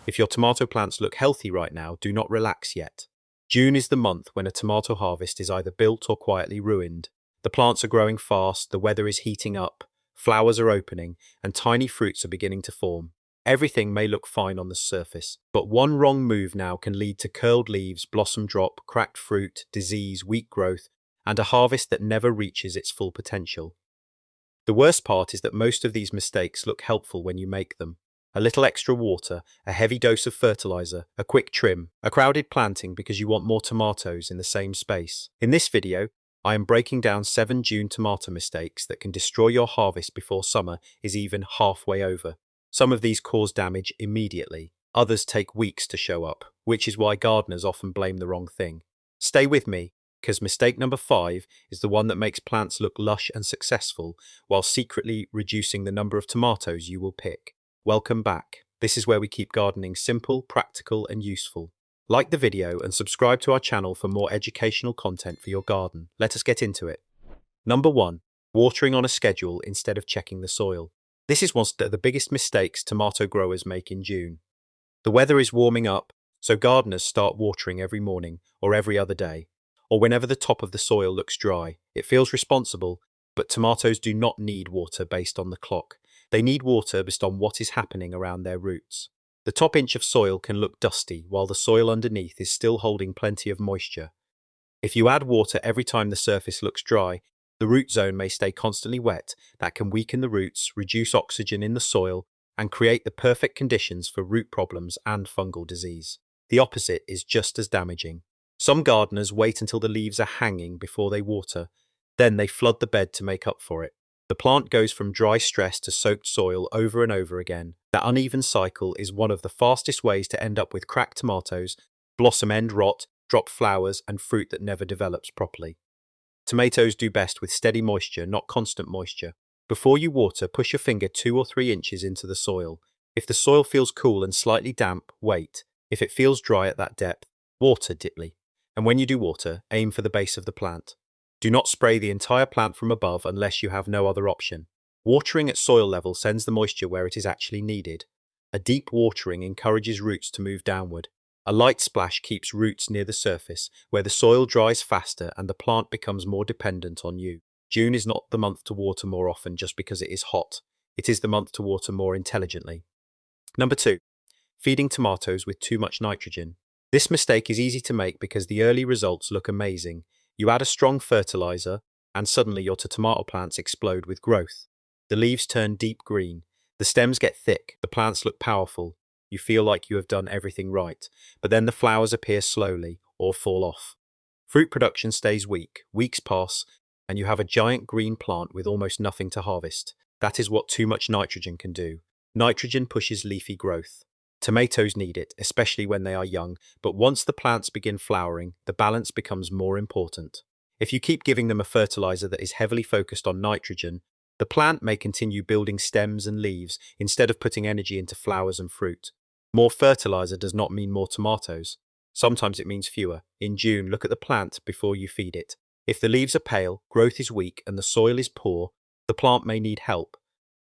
If your tomato plants look healthy right now, do not relax yet. June is the month when a tomato harvest is either built or quietly ruined. The plants are growing fast, the weather is heating up, flowers are opening, and tiny fruits are beginning to form. Everything may look fine on the surface, but one wrong move now can lead to curled leaves, blossom drop, cracked fruit, disease, weak growth, and a harvest that never reaches its full potential. The worst part is that most of these mistakes look helpful when you make them. A little extra water, a heavy dose of fertilizer, a quick trim, a crowded planting because you want more tomatoes in the same space. In this video, I am breaking down 7 June tomato mistakes that can destroy your harvest before summer is even halfway over. Some of these cause damage immediately. Others take weeks to show up, which is why gardeners often blame the wrong thing. Stay with me, because mistake number 5 is the one that makes plants look lush and successful while secretly reducing the number of tomatoes you will pick. Welcome back. This is where we keep gardening simple, practical, and useful. Like the video and subscribe to our channel for more educational content for your garden. Let us get into it. Number 1. Watering on a schedule instead of checking the soil. This is one of the biggest mistakes tomato growers make in June. The weather is warming up, so gardeners start watering every morning or every other day, or whenever the top of the soil looks dry. It feels responsible, but tomatoes do not need water based on the clock. They need water based on what is happening around their roots. The top inch of soil can look dusty, while the soil underneath is still holding plenty of moisture. If you add water every time the surface looks dry, the root zone may stay constantly wet. That can weaken the roots, reduce oxygen in the soil, and create the perfect conditions for root problems and fungal disease. The opposite is just as damaging. Some gardeners wait until the leaves are hanging before they water, then they flood the bed to make up for it. The plant goes from dry stress to soaked soil over and over again. That uneven cycle is one of the fastest ways to end up with cracked tomatoes, blossom end rot, drop flowers, and fruit that never develops properly. Tomatoes do best with steady moisture, not constant moisture. Before you water, push your finger 2 or 3 inches into the soil. If the soil feels cool and slightly damp, wait. If it feels dry at that depth, water deeply. And when you do water, aim for the base of the plant. Do not spray the entire plant from above unless you have no other option. Watering at soil level sends the moisture where it is actually needed. A deep watering encourages roots to move downward. A light splash keeps roots near the surface, where the soil dries faster and the plant becomes more dependent on you. June is not the month to water more often just because it is hot. It is the month to water more intelligently. Number 2. Feeding tomatoes with too much nitrogen. This mistake is easy to make because the early results look amazing. You add a strong fertilizer, and suddenly your tomato plants explode with growth. The leaves turn deep green, the stems get thick, the plants look powerful. You feel like you have done everything right, but then the flowers appear slowly or fall off. Fruit production stays weak, weeks pass, and you have a giant green plant with almost nothing to harvest. That is what too much nitrogen can do. Nitrogen pushes leafy growth. Tomatoes need it, especially when they are young, but once the plants begin flowering, the balance becomes more important. If you keep giving them a fertilizer that is heavily focused on nitrogen, the plant may continue building stems and leaves instead of putting energy into flowers and fruit. More fertilizer does not mean more tomatoes. Sometimes it means fewer. In June, look at the plant before you feed it. If the leaves are pale, growth is weak, and the soil is poor, the plant may need help.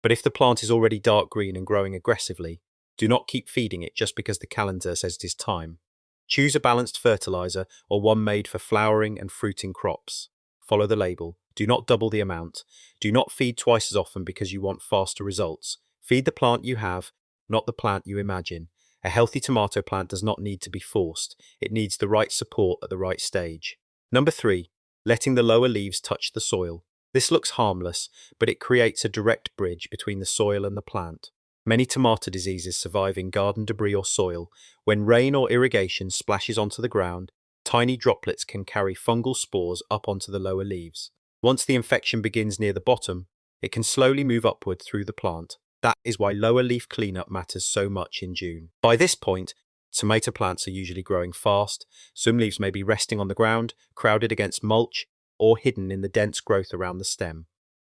But if the plant is already dark green and growing aggressively, do not keep feeding it just because the calendar says it is time. Choose a balanced fertilizer or one made for flowering and fruiting crops. Follow the label. Do not double the amount. Do not feed twice as often because you want faster results. Feed the plant you have, not the plant you imagine. A healthy tomato plant does not need to be forced. It needs the right support at the right stage. Number 3. Letting the lower leaves touch the soil. This looks harmless, but it creates a direct bridge between the soil and the plant. Many tomato diseases survive in garden debris or soil. When rain or irrigation splashes onto the ground, tiny droplets can carry fungal spores up onto the lower leaves. Once the infection begins near the bottom, it can slowly move upward through the plant. That is why lower leaf cleanup matters so much in June. By this point, tomato plants are usually growing fast. Some leaves may be resting on the ground, crowded against mulch, or hidden in the dense growth around the stem.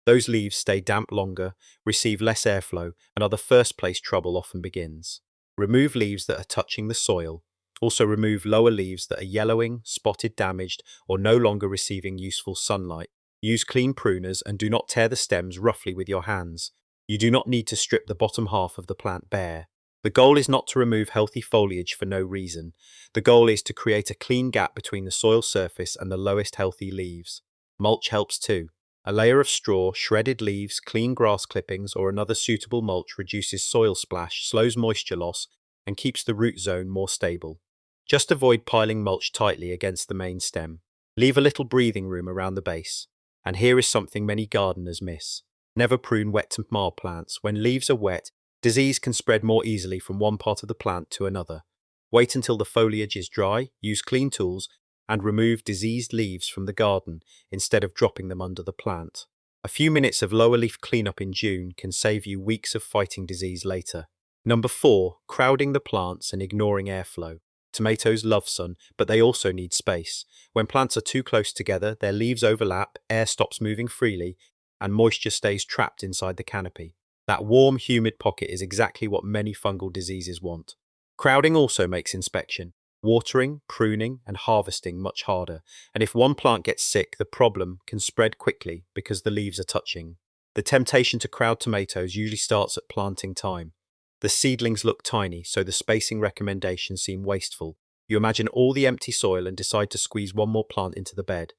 Those leaves stay damp longer, receive less airflow, and are the first place trouble often begins. Remove leaves that are touching the soil. Also remove lower leaves that are yellowing, spotted, damaged, or no longer receiving useful sunlight. Use clean pruners and do not tear the stems roughly with your hands. You do not need to strip the bottom half of the plant bare. The goal is not to remove healthy foliage for no reason. The goal is to create a clean gap between the soil surface and the lowest healthy leaves. Mulch helps too. A layer of straw, shredded leaves, clean grass clippings, or another suitable mulch reduces soil splash, slows moisture loss, and keeps the root zone more stable. Just avoid piling mulch tightly against the main stem. Leave a little breathing room around the base. And here is something many gardeners miss. Never prune wet tomato plants. When leaves are wet, disease can spread more easily from one part of the plant to another. Wait until the foliage is dry, use clean tools, and remove diseased leaves from the garden instead of dropping them under the plant. A few minutes of lower leaf cleanup in June can save you weeks of fighting disease later. Number 4, crowding the plants and ignoring airflow. Tomatoes love sun, but they also need space. When plants are too close together, their leaves overlap, air stops moving freely, and moisture stays trapped inside the canopy. That warm, humid pocket is exactly what many fungal diseases want. Crowding also makes inspection, watering, pruning, and harvesting much harder, and if one plant gets sick, the problem can spread quickly because the leaves are touching. The temptation to crowd tomatoes usually starts at planting time. The seedlings look tiny, so the spacing recommendations seem wasteful. You imagine all the empty soil and decide to squeeze one more plant into the bed.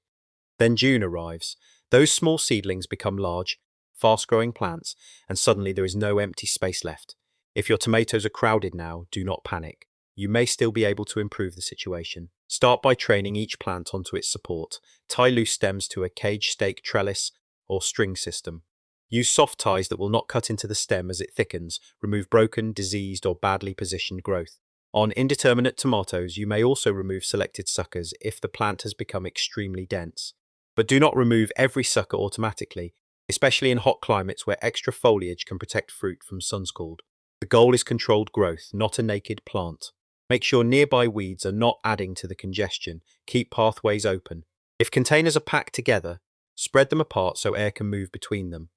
Then June arrives. Those small seedlings become large, fast-growing plants, and suddenly there is no empty space left. If your tomatoes are crowded now, do not panic. You may still be able to improve the situation. Start by training each plant onto its support. Tie loose stems to a cage stake, trellis, or string system. Use soft ties that will not cut into the stem as it thickens. Remove broken, diseased, or badly positioned growth. On indeterminate tomatoes, you may also remove selected suckers if the plant has become extremely dense. But do not remove every sucker automatically, especially in hot climates where extra foliage can protect fruit from sun scald. The goal is controlled growth, not a naked plant. Make sure nearby weeds are not adding to the congestion. Keep pathways open. If containers are packed together, spread them apart so air can move between them.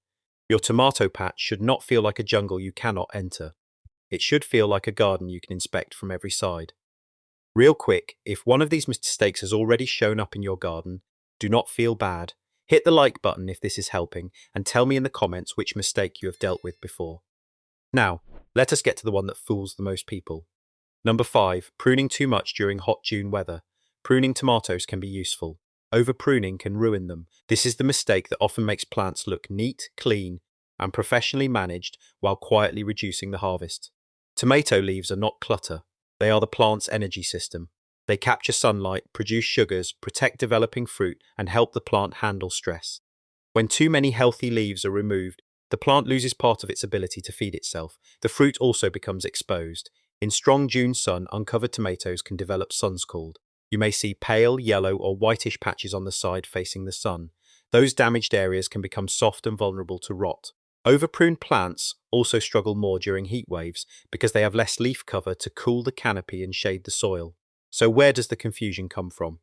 Your tomato patch should not feel like a jungle you cannot enter. It should feel like a garden you can inspect from every side. Real quick, if one of these mistakes has already shown up in your garden, do not feel bad. Hit the like button if this is helping, and tell me in the comments which mistake you have dealt with before. Now, let us get to the one that fools the most people. Number 5, pruning too much during hot June weather. Pruning tomatoes can be useful. Over-pruning can ruin them. This is the mistake that often makes plants look neat, clean, and professionally managed while quietly reducing the harvest. Tomato leaves are not clutter. They are the plant's energy system. They capture sunlight, produce sugars, protect developing fruit, and help the plant handle stress. When too many healthy leaves are removed, the plant loses part of its ability to feed itself. The fruit also becomes exposed. In strong June sun, uncovered tomatoes can develop sun scald. You may see pale, yellow, or whitish patches on the side facing the sun. Those damaged areas can become soft and vulnerable to rot. Overpruned plants also struggle more during heat waves because they have less leaf cover to cool the canopy and shade the soil. So where does the confusion come from?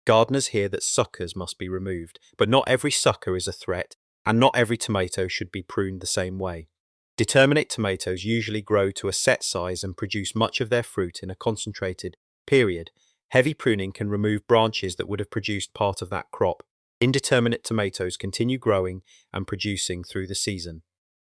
Gardeners hear that suckers must be removed, but not every sucker is a threat, and not every tomato should be pruned the same way. Determinate tomatoes usually grow to a set size and produce much of their fruit in a concentrated period. Heavy pruning can remove branches that would have produced part of that crop. Indeterminate tomatoes continue growing and producing through the season.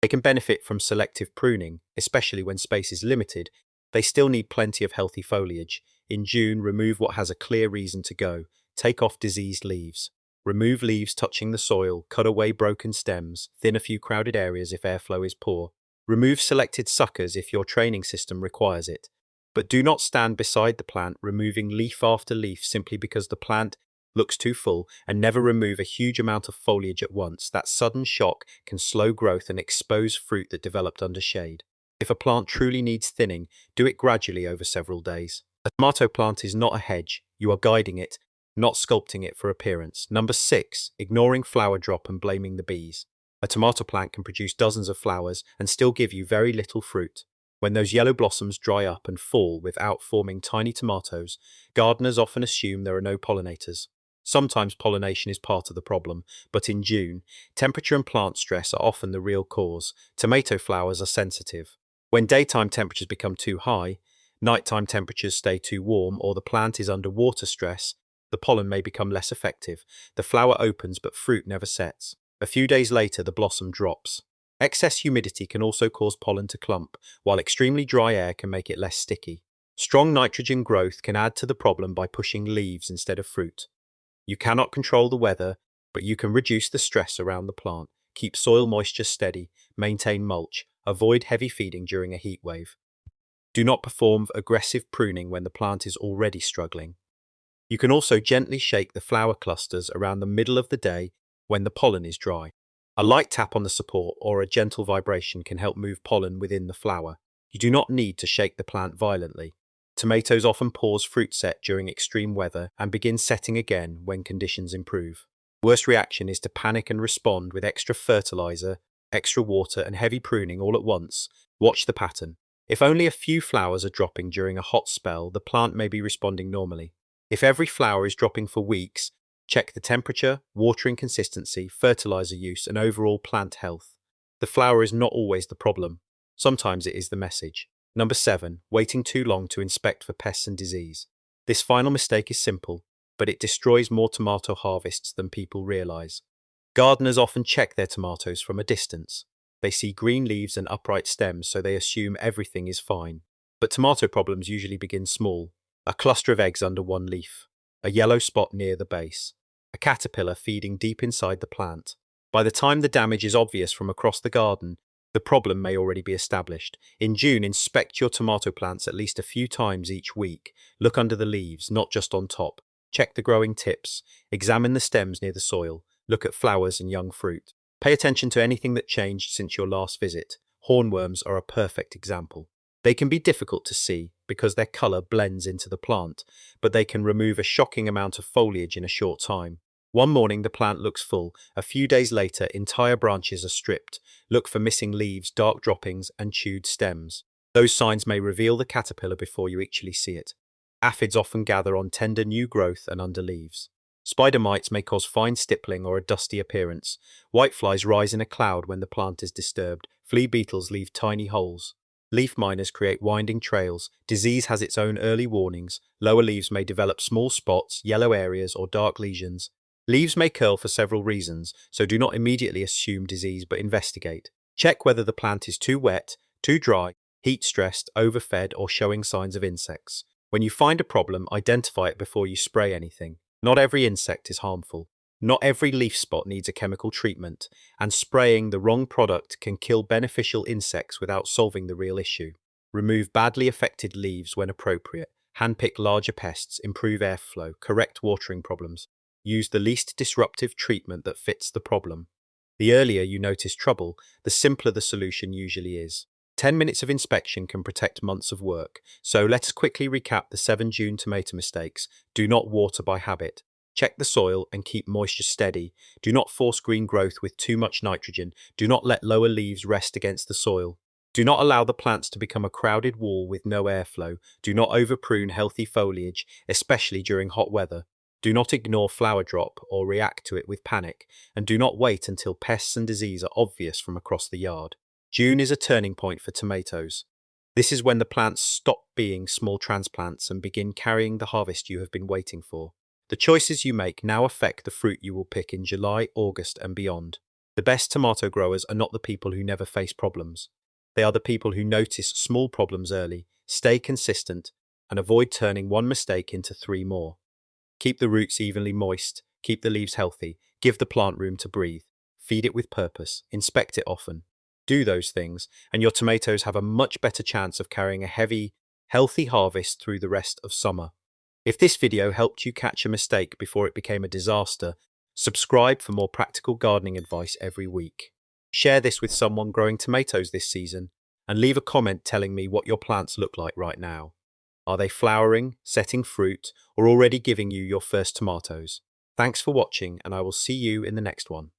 They can benefit from selective pruning, especially when space is limited. They still need plenty of healthy foliage. In June, remove what has a clear reason to go. Take off diseased leaves. Remove leaves touching the soil, cut away broken stems, thin a few crowded areas if airflow is poor. Remove selected suckers if your training system requires it. But do not stand beside the plant removing leaf after leaf simply because the plant looks too full, and never remove a huge amount of foliage at once. That sudden shock can slow growth and expose fruit that developed under shade. If a plant truly needs thinning, do it gradually over several days. A tomato plant is not a hedge. You are guiding it, not sculpting it for appearance. Number 6, ignoring flower drop and blaming the bees. A tomato plant can produce dozens of flowers and still give you very little fruit. When those yellow blossoms dry up and fall without forming tiny tomatoes, gardeners often assume there are no pollinators. Sometimes pollination is part of the problem, but in June, temperature and plant stress are often the real cause. Tomato flowers are sensitive. When daytime temperatures become too high, nighttime temperatures stay too warm, or the plant is under water stress, the pollen may become less effective. The flower opens but fruit never sets. A few days later, the blossom drops. Excess humidity can also cause pollen to clump, while extremely dry air can make it less sticky. Strong nitrogen growth can add to the problem by pushing leaves instead of fruit. You cannot control the weather, but you can reduce the stress around the plant, keep soil moisture steady, maintain mulch, avoid heavy feeding during a heat wave. Do not perform aggressive pruning when the plant is already struggling. You can also gently shake the flower clusters around the middle of the day when the pollen is dry. A light tap on the support or a gentle vibration can help move pollen within the flower. You do not need to shake the plant violently. Tomatoes often pause fruit set during extreme weather and begin setting again when conditions improve. Worst reaction is to panic and respond with extra fertilizer, extra water, and heavy pruning all at once. Watch the pattern. If only a few flowers are dropping during a hot spell, the plant may be responding normally. If every flower is dropping for weeks, check the temperature, watering consistency, fertilizer use, and overall plant health. The flower is not always the problem. Sometimes it is the message. Number 7. Waiting too long to inspect for pests and disease. This final mistake is simple, but it destroys more tomato harvests than people realize. Gardeners often check their tomatoes from a distance. They see green leaves and upright stems, so they assume everything is fine. But tomato problems usually begin small. A cluster of eggs under one leaf, a yellow spot near the base, a caterpillar feeding deep inside the plant. By the time the damage is obvious from across the garden, the problem may already be established. In June, inspect your tomato plants at least a few times each week. Look under the leaves, not just on top. Check the growing tips. Examine the stems near the soil. Look at flowers and young fruit. Pay attention to anything that changed since your last visit. Hornworms are a perfect example. They can be difficult to see because their color blends into the plant, but they can remove a shocking amount of foliage in a short time. One morning the plant looks full. A few days later, entire branches are stripped. Look for missing leaves, dark droppings, and chewed stems. Those signs may reveal the caterpillar before you actually see it. Aphids often gather on tender new growth and under leaves. Spider mites may cause fine stippling or a dusty appearance. Whiteflies rise in a cloud when the plant is disturbed. Flea beetles leave tiny holes. Leaf miners create winding trails. Disease has its own early warnings. Lower leaves may develop small spots, yellow areas, or dark lesions. Leaves may curl for several reasons, so do not immediately assume disease but investigate. Check whether the plant is too wet, too dry, heat-stressed, overfed, or showing signs of insects. When you find a problem, identify it before you spray anything. Not every insect is harmful. Not every leaf spot needs a chemical treatment, and spraying the wrong product can kill beneficial insects without solving the real issue. Remove badly affected leaves when appropriate. Handpick larger pests, improve airflow, correct watering problems. Use the least disruptive treatment that fits the problem. The earlier you notice trouble, the simpler the solution usually is. 10 minutes of inspection can protect months of work, so let's quickly recap the 7 June tomato mistakes. Do not water by habit. Check the soil and keep moisture steady. Do not force green growth with too much nitrogen. Do not let lower leaves rest against the soil. Do not allow the plants to become a crowded wall with no airflow. Do not overprune healthy foliage, especially during hot weather. Do not ignore flower drop or react to it with panic, and do not wait until pests and disease are obvious from across the yard. June is a turning point for tomatoes. This is when the plants stop being small transplants and begin carrying the harvest you have been waiting for. The choices you make now affect the fruit you will pick in July, August, and beyond. The best tomato growers are not the people who never face problems. They are the people who notice small problems early, stay consistent, and avoid turning one mistake into 3 more. Keep the roots evenly moist, keep the leaves healthy, give the plant room to breathe, feed it with purpose, inspect it often. Do those things, and your tomatoes have a much better chance of carrying a heavy, healthy harvest through the rest of summer. If this video helped you catch a mistake before it became a disaster, subscribe for more practical gardening advice every week. Share this with someone growing tomatoes this season, and leave a comment telling me what your plants look like right now. Are they flowering, setting fruit, or already giving you your first tomatoes? Thanks for watching, and I will see you in the next one.